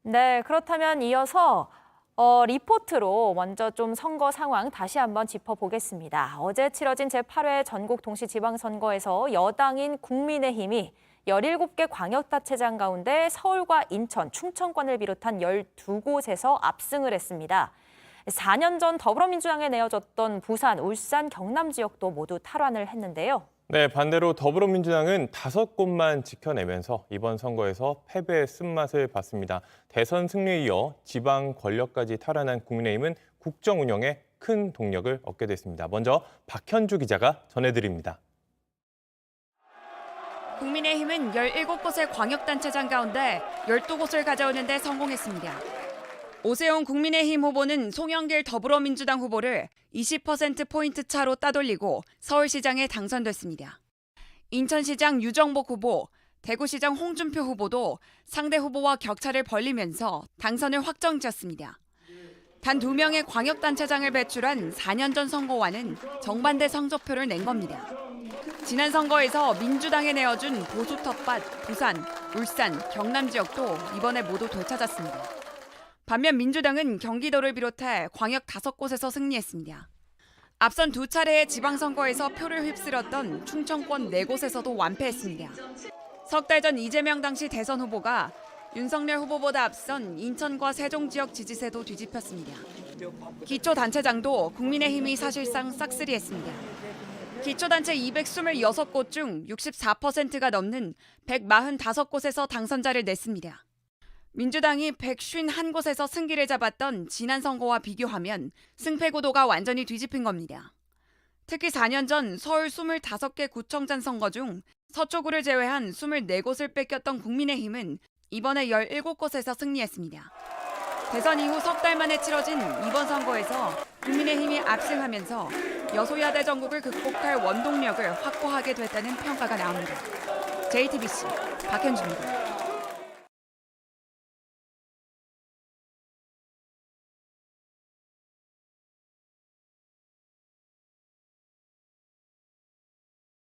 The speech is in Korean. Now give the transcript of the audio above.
네, 그렇다면 이어서 리포트로 먼저 좀 선거 상황 다시 한번 짚어보겠습니다. 어제 치러진 제8회 전국 동시지방선거에서 여당인 국민의힘이 17개 광역단체장 가운데 서울과 인천, 충청권을 비롯한 12곳에서 압승을 했습니다. 4년 전 더불어민주당에 내어졌던 부산, 울산, 경남 지역도 모두 탈환을 했는데요. 네, 반대로 더불어민주당은 5곳만 지켜내면서 이번 선거에서 패배의 쓴맛을 봤습니다. 대선 승리에 이어 지방 권력까지 탈환한 국민의힘은 국정 운영에 큰 동력을 얻게 됐습니다. 먼저 박현주 기자가 전해드립니다. 국민의힘은 17곳의 광역단체장 가운데 12곳을 가져오는 데 성공했습니다. 오세훈 국민의힘 후보는 송영길 더불어민주당 후보를 20%포인트 차로 따돌리고 서울시장에 당선됐습니다. 인천시장 유정복 후보, 대구시장 홍준표 후보도 상대 후보와 격차를 벌리면서 당선을 확정지었습니다. 단 2명의 광역단체장을 배출한 4년 전 선거와는 정반대 성적표를 낸 겁니다. 지난 선거에서 민주당에 내어준 보수 텃밭 부산, 울산, 경남 지역도 이번에 모두 되찾았습니다. 반면 민주당은 경기도를 비롯해 광역 5곳에서 승리했습니다. 앞선 2차례의 지방선거에서 표를 휩쓸었던 충청권 4곳에서도 완패했습니다. 석 달 전 이재명 당시 대선 후보가 윤석열 후보보다 앞선 인천과 세종 지역 지지세도 뒤집혔습니다. 기초단체장도 국민의힘이 사실상 싹쓸이했습니다. 기초단체 226곳 중 64%가 넘는 145곳에서 당선자를 냈습니다. 민주당이 151곳에서 승기를 잡았던 지난 선거와 비교하면 승패 구도가 완전히 뒤집힌 겁니다. 특히 4년 전 서울 25개 구청장 선거 중 서초구를 제외한 24곳을 뺏겼던 국민의힘은 이번에 17곳에서 승리했습니다. 대선 이후 석 달 만에 치러진 이번 선거에서 국민의힘이 압승하면서 여소야대 전국을 극복할 원동력을 확보하게 됐다는 평가가 나옵니다. JTBC 박현주입니다.